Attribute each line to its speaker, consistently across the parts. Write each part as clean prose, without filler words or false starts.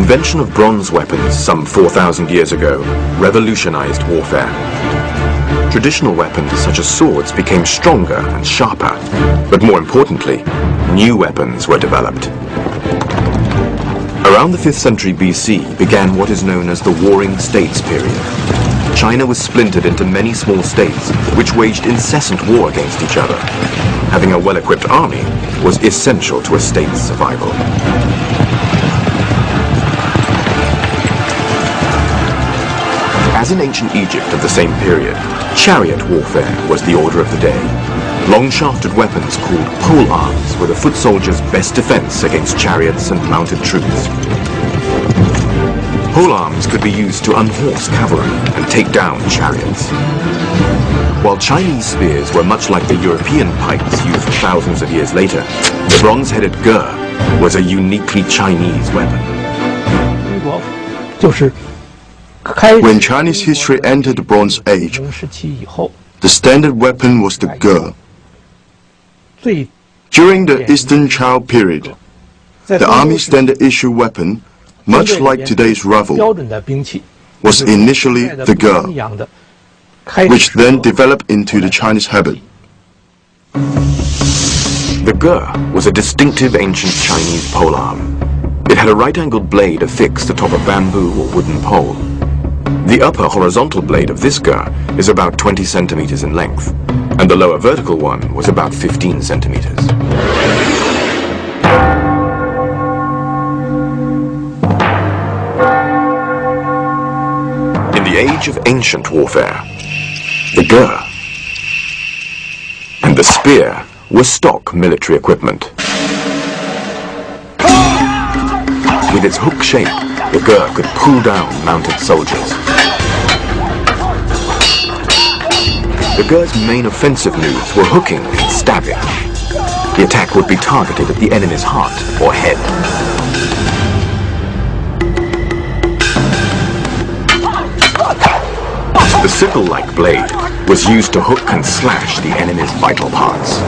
Speaker 1: invention of bronze weapons some 4,000 years ago revolutionized warfare. Traditional weapons such as swords became stronger and sharper, but more importantly, new weapons were developed. Around the 5th century BC began what is known as the Warring States period. China was splintered into many small states which waged incessant war against each other. Having a well-equipped army was essential to a state's survival. As in ancient Egypt of the same period, chariot warfare was the order of the day. Long-shafted weapons called pole arms were the foot soldiers' best defense against chariots and mounted troops. Pole arms could be used to unhorse cavalry and take down chariots. While Chinese spears were much like the European pikes used thousands of years later, the bronze-headed gur was a uniquely Chinese weapon.
Speaker 2: When Chinese history entered the Bronze Age, the standard weapon was the gur. During the Eastern Chao period, the Army standard issue weapon, much like today's rifle, was initially the gur, which then developed into the Chinese habit.
Speaker 1: The gur was a distinctive ancient Chinese polearm. It had a right-angled blade affixed atop a bamboo or wooden pole. The upper horizontal blade of this gur is about 20 centimeters in length, and the lower vertical one was about 15 centimeters. In the age of ancient warfare, the gur and the spear were stock military equipment. With its hook shape, the gur could pull down mounted soldiers. The gur's main offensive moves were hooking and stabbing. The attack would be targeted at the enemy's heart or head. The sickle-like blade was used to hook and slash the enemy's vital parts.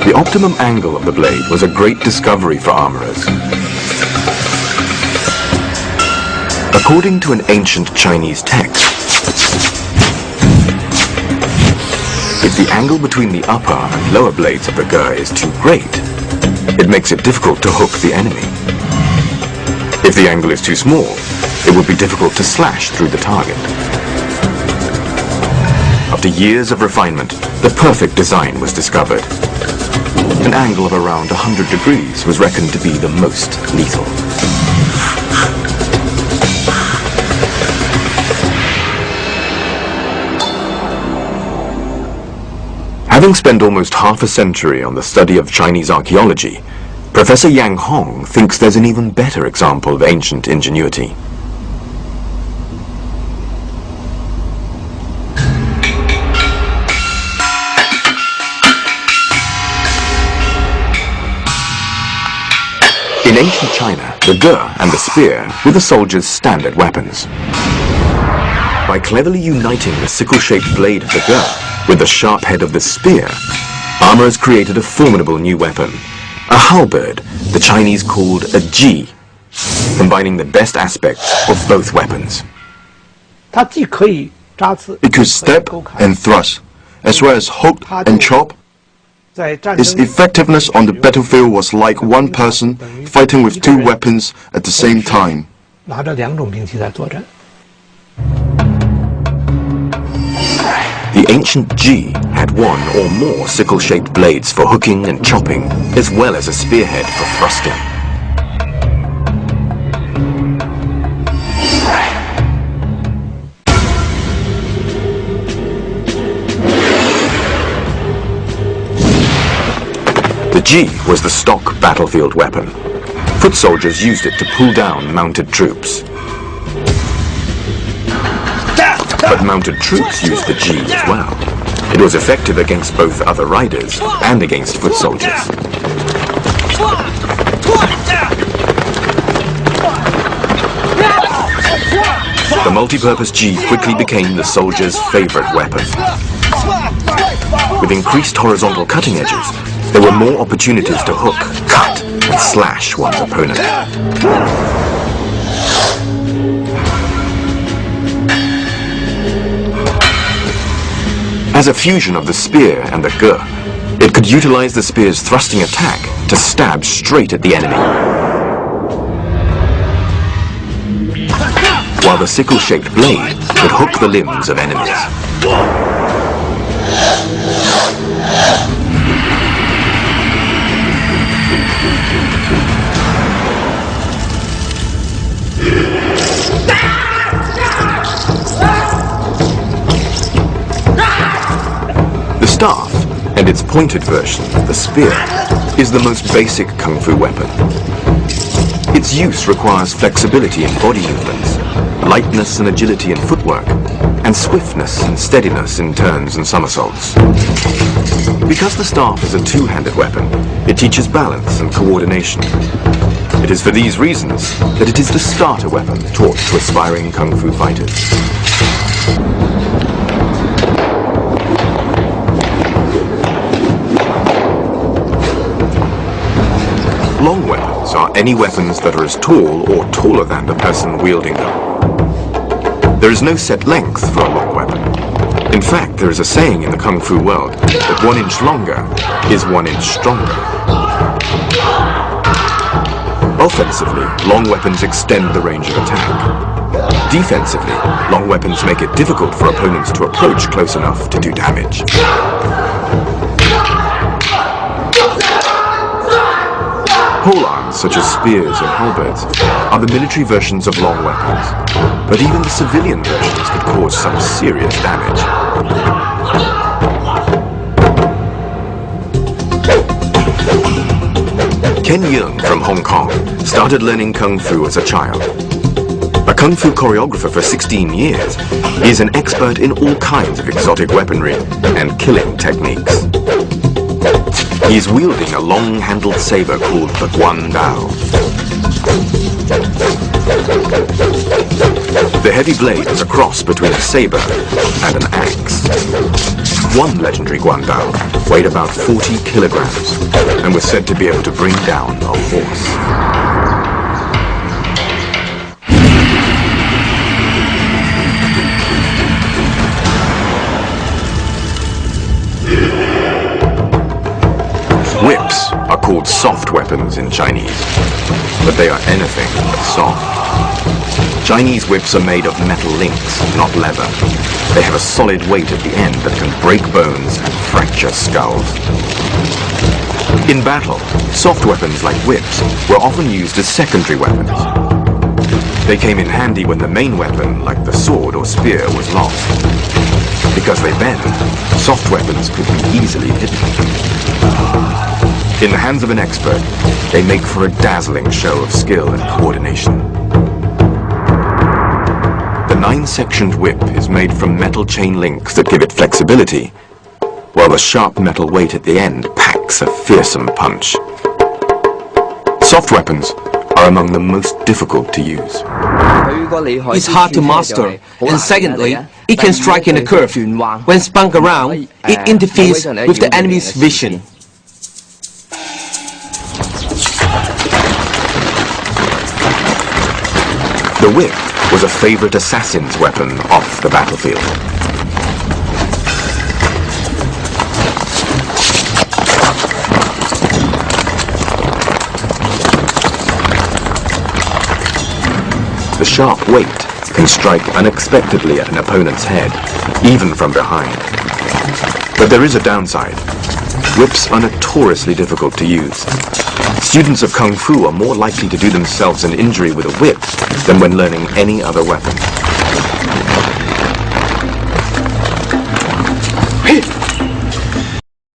Speaker 1: The optimum angle of the blade was a great discovery for armorers. According to an ancient Chinese text, if the angle between the upper and lower blades of the gur is too great, it makes it difficult to hook the enemy. If the angle is too small, it would be difficult to slash through the target. After years of refinement, the perfect design was discovered. An angle of around 100 degrees was reckoned to be the most lethal. Having spent almost half a century on the study of Chinese archaeology, Professor Yang Hong thinks there's an even better example of ancient ingenuity. In ancient China, the gur and the spear were the soldiers' standard weapons. By cleverly uniting the sickle-shaped blade of the gur with the sharp head of the spear, armorers created a formidable new weapon, a halberd the Chinese called a ji, combining the best aspects of both weapons.
Speaker 2: It could stab and thrust, as well as hook and chop. Its effectiveness on the battlefield was like one person fighting with two weapons at the same time.
Speaker 1: The ancient ji had one or more sickle-shaped blades for hooking and chopping, as well as a spearhead for thrusting. The ji was the stock battlefield weapon. Foot soldiers used it to pull down mounted troops. But mounted troops used the ji as well. It was effective against both other riders and against foot soldiers. The multi-purpose ji quickly became the soldier's favorite weapon. With increased horizontal cutting edges, there were more opportunities to hook, cut, and slash one's opponent. As a fusion of the spear and the ge, it could utilize the spear's thrusting attack to stab straight at the enemy, while the sickle-shaped blade could hook the limbs of enemies. The staff, and its pointed version, the spear, is the most basic kung fu weapon. Its use requires flexibility in body movements, lightness and agility in footwork, and swiftness and steadiness in turns and somersaults. Because the staff is a two-handed weapon, it teaches balance and coordination. It is for these reasons that it is the starter weapon taught to aspiring kung fu fighters. Long weapons are any weapons that are as tall or taller than the person wielding them. There is no set length for a long weapon. In fact, there is a saying in the kung fu world that 1 inch longer is 1 inch stronger. Offensively, long weapons extend the range of attack. Defensively, long weapons make it difficult for opponents to approach close enough to do damage. Polearms, such as spears and halberds, are the military versions of long weapons, but even the civilian versions could cause some serious damage. Ken Yeung from Hong Kong started learning Kung Fu as a child. A Kung Fu choreographer for 16 years, he is an expert in all kinds of exotic weaponry and killing techniques. He is wielding a long-handled saber called the Guan Dao. The heavy blade is a cross between a saber and an axe. One legendary Guan Dao weighed about 40 kilograms and was said to be able to bring down a horse. Whips are called soft weapons in Chinese, but they are anything but soft. Chinese whips are made of metal links, not leather. They have a solid weight at the end that can break bones and fracture skulls. In battle, soft weapons like whips were often used as secondary weapons. They came in handy when the main weapon, like the sword or spear, was lost. Because they bend, soft weapons could be easily hidden. In the hands of an expert, they make for a dazzling show of skill and coordination. The 9-sectioned whip is made from metal chain links that give it flexibility, while the sharp metal weight at the end packs a fearsome punch. Soft weapons are among the most difficult to use.
Speaker 3: It's hard to master, and secondly, it can strike in a curve. When spun around, it interferes with the enemy's vision.
Speaker 1: The whip was a favorite assassin's weapon off the battlefield. The sharp weight can strike unexpectedly at an opponent's head, even from behind. But there is a downside. Whips are notoriously difficult to use. Students of Kung Fu are more likely to do themselves an injury with a whip than when learning any other weapon.